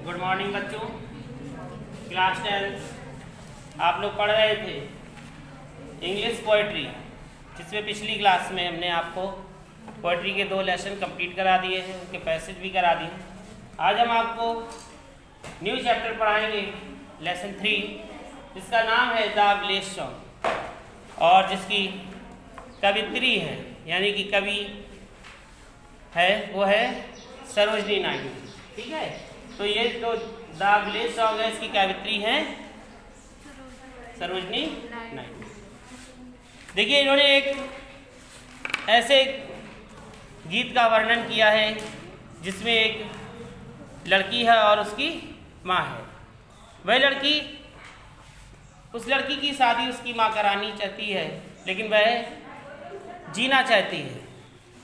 Good morning बच्चों। Class 10 आप लोग पढ़ रहे थे इंग्लिश पोइट्री, जिसमें पिछली क्लास में हमने आपको पोइट्री के 2 लेसन कंप्लीट करा दिए हैं, उनके पैसेज भी करा दिए। आज हम आपको न्यू चैप्टर पढ़ाएंगे, लेसन 3, जिसका नाम है द विलेज सॉन्ग, और जिसकी कवित्री है यानी कि कवि है वो है सरोजनी नायडू। ठीक है, तो ये जो द विलेज सॉन्ग है इसकी कवित्री है सरोजनी नायडू। देखिए, इन्होंने एक ऐसे गीत का वर्णन किया है जिसमें एक लड़की है और उसकी माँ है। वह लड़की, उस लड़की की शादी उसकी माँ करानी चाहती है, लेकिन वह जीना चाहती है,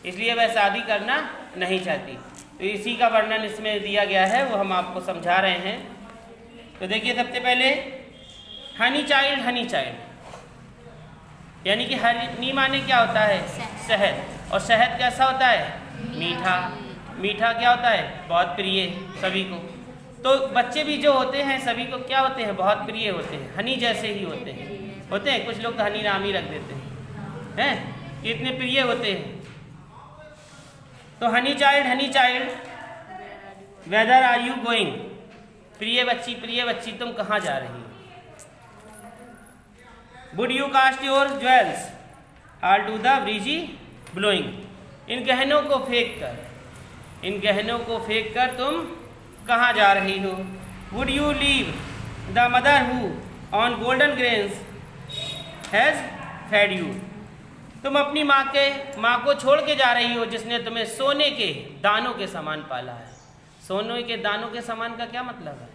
इसलिए वह शादी करना नहीं चाहती। तो इसी का वर्णन इसमें दिया गया है, वो हम आपको समझा रहे हैं। तो देखिए, सबसे पहले हनी चाइल्ड, यानी कि हनी माने क्या होता है? शहद। और शहद कैसा होता है? मीठा। मीठा क्या होता है? बहुत प्रिय सभी को। तो बच्चे भी जो होते हैं सभी को क्या होते हैं? बहुत प्रिय होते हैं, हनी जैसे ही होते हैं। कुछ लोग तो हनी नाम ही रख देते हैं, इतने प्रिय होते हैं। तो honey child whither are you going? प्रिय बच्ची तुम कहाँ जा रही हो? Would you cast your jewels are to the breezy blowing? इन गहनों को फेंक कर तुम कहाँ जा रही हो? Would you leave the mother who on golden grains has fed you? तुम अपनी माँ को छोड़ के जा रही हो जिसने तुम्हें सोने के दानों के समान पाला है। सोने के दानों के समान का क्या मतलब है?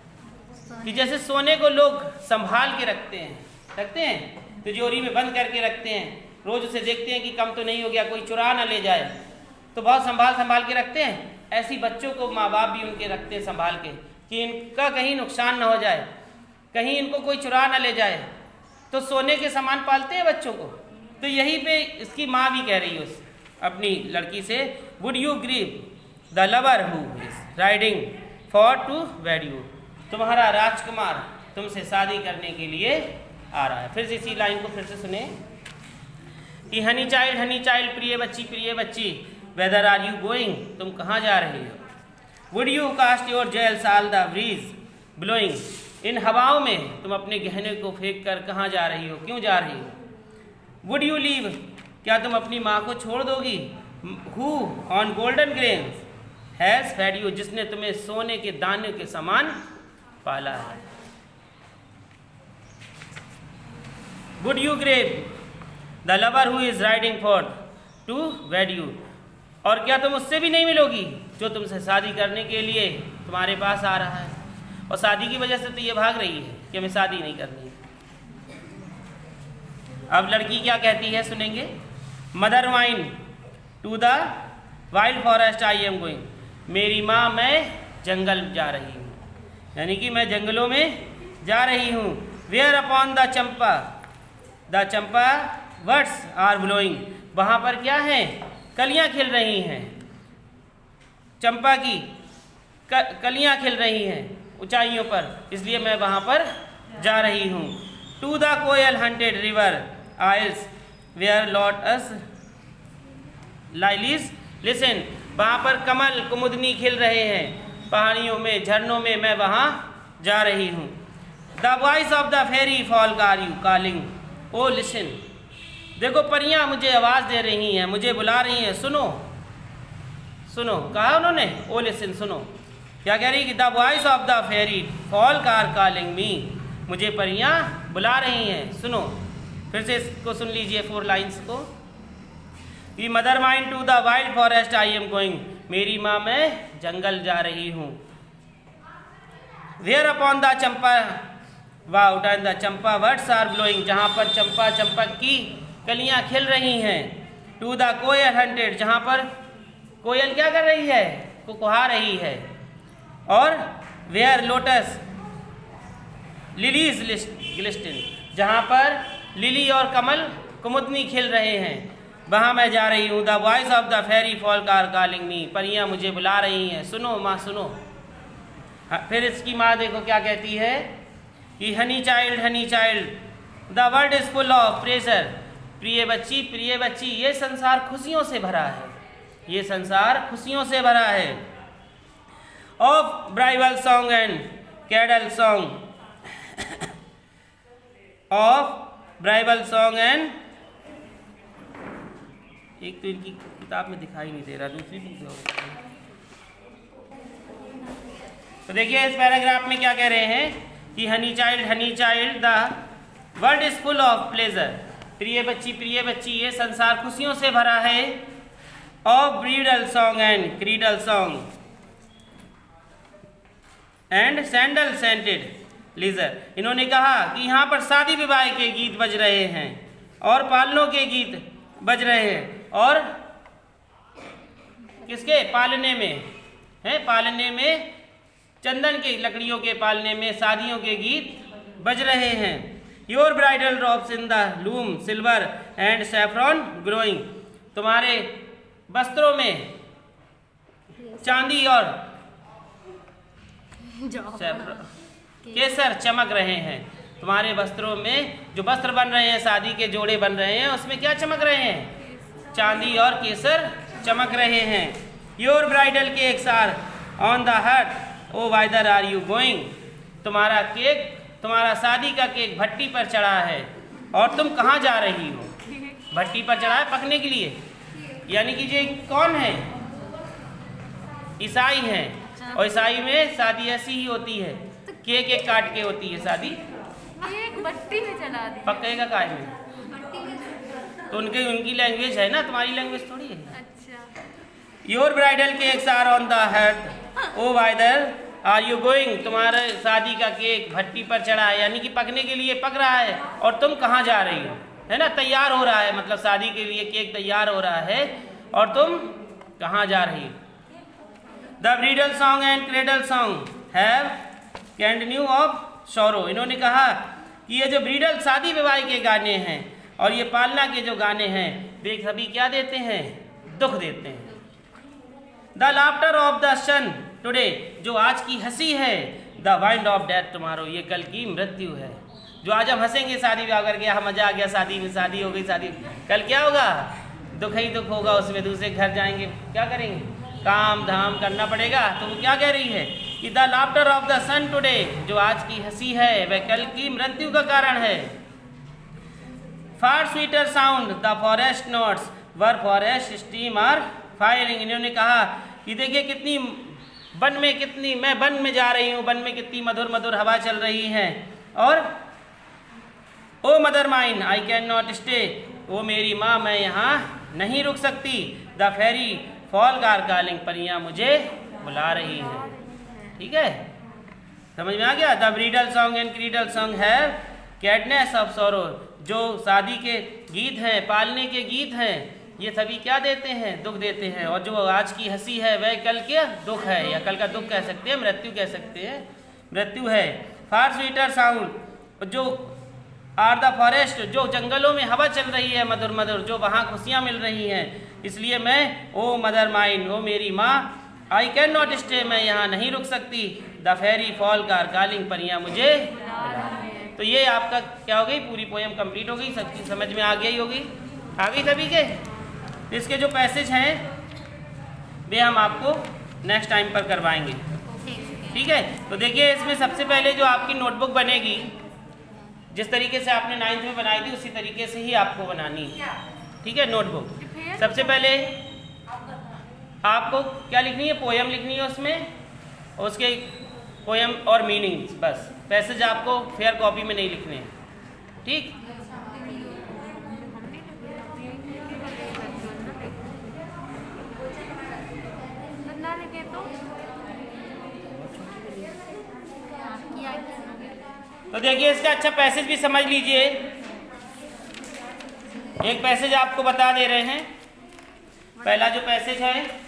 कि जैसे सोने को लोग संभाल के रखते हैं, तिजोरी में बंद करके रखते हैं, रोज उसे देखते हैं कि कम तो नहीं हो गया, कोई चुरा ना ले जाए, तो बहुत संभाल के रखते हैं। ऐसी बच्चों को माँ बाप भी उनके रखते हैं संभाल के, कि इनका कहीं नुकसान ना हो जाए, कहीं इनको कोई चुरा ना ले जाए, तो सोने के समान पालते हैं बच्चों को। तो यहीं पे इसकी माँ भी कह रही है अपनी लड़की से, would you grieve the lover who is riding for to wed you? तुम्हारा राजकुमार तुमसे शादी करने के लिए आ रहा है। फिर से इसी लाइन को फिर से सुने कि हनी चाइल्ड प्रिय बच्ची वेदर आर यू गोइंग? तुम कहाँ जा रही हो? Would you cast your jewels all the breeze blowing? इन हवाओं में तुम अपने गहने को फेंक कर कहाँ जा रही हो? क्यों जा रही हो? Would you leave? क्या तुम अपनी माँ को छोड़ दोगी? Who on golden grains has fed you? जिसने तुम्हें सोने के दाने के समान पाला है। Would you grieve the lover who is riding for to wed you? और क्या तुम उससे भी नहीं मिलोगी जो तुमसे शादी करने के लिए तुम्हारे पास आ रहा है? और शादी की वजह से तो ये भाग रही है कि हमें शादी नहीं करनी है। अब लड़की क्या कहती है सुनेंगे। Mother mine to the wild forest I am going? मेरी माँ, मैं जंगल जा रही हूँ, यानी कि मैं जंगलों में जा रही हूँ। Where upon the champa words are blowing? वहाँ पर क्या है? कलियाँ खिल रही हैं, चंपा की कलियाँ खिल रही हैं ऊंचाइयों पर, इसलिए मैं वहाँ पर जा रही हूँ। To the koel haunted river isles where lotus lilies listen? वहाँ पर कमल कुमुदनी खिल रहे हैं पहाड़ियों में, झरनों में, मैं वहाँ जा रही हूँ। The voice of the fairy fall are you calling? O listen? देखो, परियां मुझे आवाज़ दे रही हैं, मुझे बुला रही हैं, सुनो कहा उन्होंने, ओ लिसन, सुनो। क्या कह रही कि the voice of the fairy fall are calling me? मुझे परियां बुला रही हैं, सुनो। फिर से इसको सुन लीजिए 4 लाइन्स को। कि mother mine to the wild forest I am going? मेरी माँ, मैं जंगल जा रही हूँ। Where upon the champa words are blowing? जहाँ पर चंपा की कलियाँ खिल रही हैं। To the koel haunted? जहाँ पर कोयल क्या कर रही है? कुहा रही है। और वेयर लोटस लिलीज ग्लिस्टन? जहाँ पर लिली और कमल कुमुदनी खिल रहे हैं, वहाँ मैं जा रही हूँ। The voice of the fairy fall are calling me? परियाँ मुझे बुला रही हैं, सुनो माँ सुनो। फिर इसकी माँ देखो क्या कहती है कि honey child the world is full of pressure. प्रिय बच्ची ये संसार खुशियों से भरा है, ये संसार खुशियों से भरा है। Of bridal song and cradle song, of bridal song and, एक तो इनकी किताब में दिखाई नहीं दे रहा, दूसरी बुक से। तो देखिए इस पैराग्राफ में क्या कह रहे हैं कि honey child the world is full of pleasure. प्रिय बच्ची ये संसार खुशियों से भरा है। Of bridal song and cradle song and sandal scented leisure. इन्होंने कहा कि यहाँ पर शादी विवाह के गीत बज रहे हैं और पालनों के गीत बज रहे हैं, और किसके पालने में है, पालने में चंदन के लकड़ियों के पालने में शादियों के गीत बज रहे हैं। Your bridal drops in the loom silver and saffron growing. तुम्हारे वस्त्रों में चांदी और केसर चमक रहे हैं। तुम्हारे वस्त्रों में जो वस्त्र बन रहे हैं, शादी के जोड़े बन रहे हैं, उसमें क्या चमक रहे हैं? चांदी और केसर चमक रहे हैं। Your bridal cakes are on the hut, O whither are you going. तुम्हारा केक, तुम्हारा शादी का केक भट्टी पर चढ़ा है और तुम कहाँ जा रही हो? भट्टी पर चढ़ा है पकने के लिए। यानी कि ये कौन है? ईसाई हैं, और ईसाई में शादी ऐसी ही होती है, केक एक काट के होती है शादी। केक भट्टी में चला दी, पकेगा काय में? तो उनकी लैंग्वेज है ना, तुम्हारी लैंग्वेज थोड़ी है। अच्छा। Your bridal cakes are on the hut, O whither are you going. तुम्हारे शादी का केक भट्टी पर चढ़ा है, यानी कि पकने के लिए पक रहा है, और तुम कहाँ जा रही हो, है ना, तैयार हो रहा है, मतलब शादी के लिए केक तैयार हो रहा है और तुम कहाँ जा रही हो। The bridal song and cradle song have continue of sorrow. इन्होंने कहा कि ये जो ब्रीडल शादी विवाह के गाने हैं और ये पालना के जो गाने हैं, वे सभी क्या देते हैं? दुख देते हैं। The laughter of the sun today, जो आज की हंसी है, the wind of death tomorrow, ये कल की मृत्यु है। जो आज हम हंसेंगे शादी विवाह करके, मजा आ गया शादी में, शादी हो गई, शादी, कल क्या होगा? दुख ही दुख होगा उसमें, दूसरे घर जाएंगे, क्या करेंगे? काम धाम करना पड़ेगा। तो वो क्या कह रही है कि the laughter of the sun today, जो आज की हंसी है वह कल की मृत्यु का कारण है। Far sweeter sound the forest notes where forest steam are firing. इन्होंने कहा कि देखिए कितनी मैं वन में जा रही हूँ, वन में कितनी मधुर मधुर हवा चल रही है, और oh mother mine I cannot stay स्टे, ओ मेरी माँ मैं यहाँ नहीं रुक सकती। The fairy folk are calling, परियाँ मुझे बुला रही हैं। ठीक है, समझ में आ गया? The bridal song and cradle song है कैडनेस ऑफ सॉरो, जो शादी के गीत हैं, पालने के गीत हैं, ये सभी क्या देते हैं? दुख देते हैं। और जो आज की हंसी है वह कल के दुख है, या कल का दुख कह सकते हैं, मृत्यु कह सकते हैं, मृत्यु है। फार स्वीटर साउंड, जो आर द फॉरेस्ट, जो जंगलों में हवा चल रही है मधुर मधुर, जो वहाँ खुशियाँ मिल रही हैं, इसलिए मैं, ओ मदर माइन, ओ मेरी माँ, आई कैन नॉट स्टे, मैं यहाँ नहीं रुक सकती। The fairy folk are calling, परियाँ मुझे। तो ये आपका क्या हो गई? पूरी पोएम कंप्लीट हो गई, सबकी समझ में आ गई होगी, आ गई सभी के। इसके जो पैसेज हैं वे हम आपको नेक्स्ट टाइम पर करवाएंगे, ठीक है? तो देखिए इसमें सबसे पहले जो आपकी नोटबुक बनेगी, जिस तरीके से आपने 9th में बनाई थी उसी तरीके से ही आपको बनानी है, ठीक है? नोटबुक सबसे पहले आपको क्या लिखनी है? पोएम लिखनी है उसमें, उसके पोएम और मीनिंग्स, बस। पैसेज आपको फेयर कॉपी में नहीं लिखने हैं, ठीक? तो देखिए इसका अच्छा पैसेज भी समझ लीजिए। एक पैसेज आपको बता दे रहे हैं। पहला जो पैसेज है,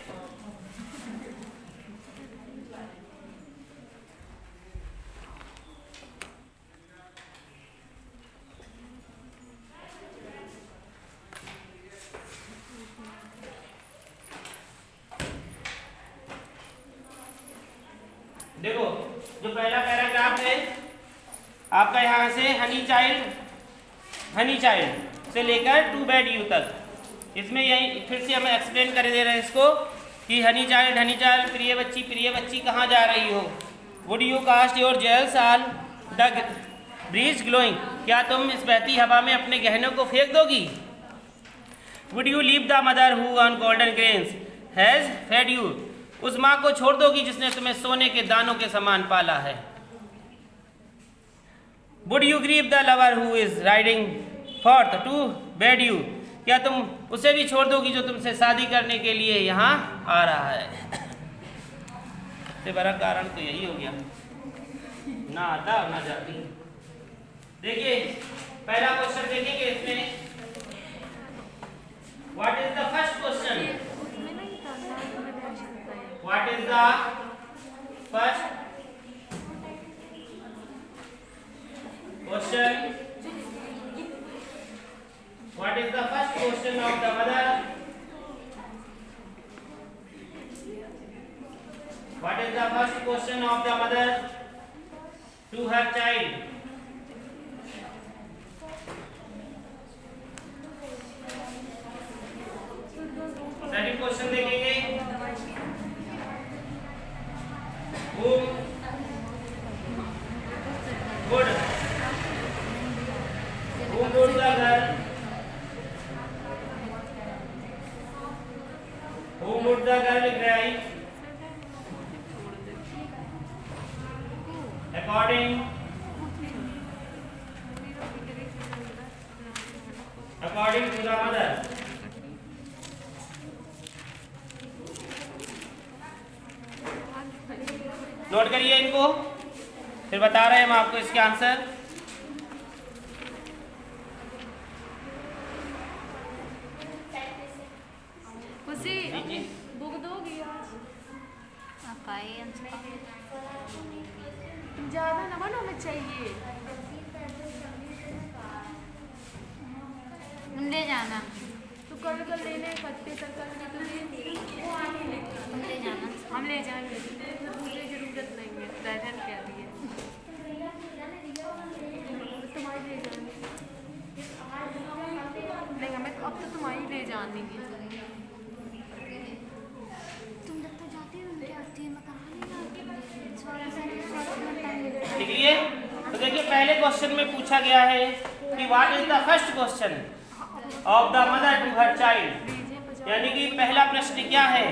देखो जो पहला पैराग्राफ है आपका यहाँ से हनी चाइल्ड से लेकर टू बेड यू तक, इसमें यही फिर से हमें एक्सप्लेन कर दे रहे हैं इसको कि हनी चाइल्ड प्रिय बच्ची कहाँ जा रही हो। Would you cast your jails on the breeze glowing, क्या तुम इस बहती हवा में अपने गहनों को फेंक दोगी। Would you leave the mother who on golden grains has fed you, उस माँ को छोड़ दोगी जिसने तुम्हें सोने के दानों के समान पाला है। Would you grieve the lover who is riding forth to bed you, क्या तुम उसे भी छोड़ दोगी जो तुमसे शादी करने के लिए यहाँ आ रहा है। सबसे बड़ा कारण तो यही हो गया, ना आता और ना जाती। देखिए पहला क्वेश्चन देखेंगे इसमें, what is the first question, what is the first question, what is the first question of the mother, what is the first question of the mother to her child, second question देखेंगे, whom would the girl, whom would the girl cry according to the mother। Note करिए इनको, फिर बता रहे हैं हम आपको इसके आंसर। बुक दोगी आज? ज़्यादा ना बनो, हमें चाहिए ले जाना, तो कल लेने कट्टे तक तो वो आने तुम ले जाना, हम ले जाएंगे, मुझे जरूरत नहीं है, दादा क्या दिए तुम्हारी ले जाने नहीं, हमें अब तो तुम्हारी ले जानी है। तुम जब तक जाती हो उनके आती है, मैं कहाँ ले जाती हूँ। देखिए तो देखिए पहले क्वेश्चन में पूछा गया है कि what is the first question of the mother to her child, यानी कि पहला प्रश्न क्या है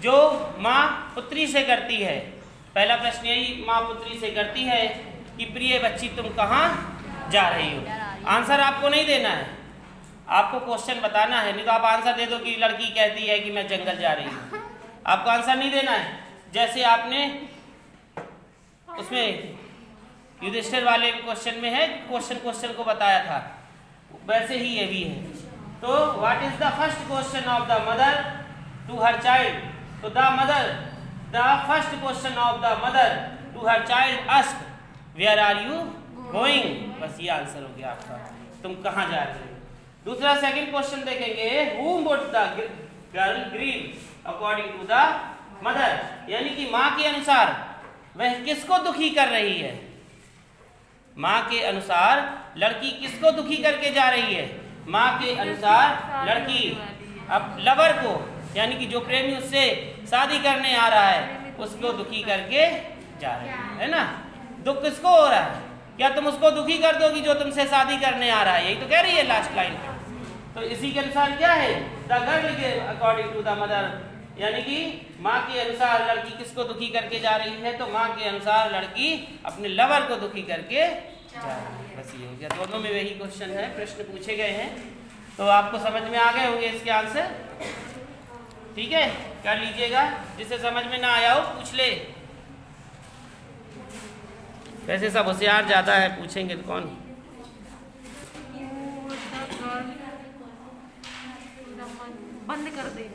जो माँ पुत्री से करती है। पहला प्रश्न यही माँ पुत्री से करती है कि प्रिय बच्ची तुम कहाँ जा रही हो। आंसर आपको नहीं देना है, आपको क्वेश्चन बताना है, नहीं तो आप आंसर दे दो कि लड़की कहती है कि मैं जंगल जा रही हूँ। आपको आंसर नहीं देना है, जैसे आपने उसमें युधिष्ठिर वाले क्वेश्चन में है क्वेश्चन को बताया था, वैसे ही ये भी है। तो what is the first question of the mother to her child, तो the first question of the mother to her child ask where are you going, बस ये आंसर हो गया आपका, तुम कहाँ जा रहे हो। दूसरा सेकंड क्वेश्चन देखेंगे, whom would the girl grieve according to the mother, यानी कि माँ के अनुसार वह किसको दुखी कर रही है। माँ के अनुसार लड़की किसको दुखी करके जा रही है। माँ के अनुसार लड़की अब लवर को, यानी कि जो प्रेमी उससे शादी करने आ रहा है उसको दुखी करके जा रही है ना। दुख किसको हो रहा है, क्या तुम उसको दुखी कर दोगी जो तुमसे शादी करने आ रहा है, यही तो कह रही है लास्ट लाइन। तो इसी के अनुसार क्या है, the girl according to the mother, यानी कि माँ के अनुसार लड़की किसको दुखी करके जा रही है, तो माँ के अनुसार लड़की अपने लवर को दुखी करके जा रही है। बस ये हो गया, दोनों में वही क्वेश्चन है, प्रश्न पूछे गए हैं, तो आपको समझ में आ गए होंगे इसके आंसर। ठीक है, कर लीजिएगा, जिसे समझ में ना आया हो पूछ ले। वैसे सब होशियार ज़्यादा है, पूछेंगे तो कौन। बंद कर दे।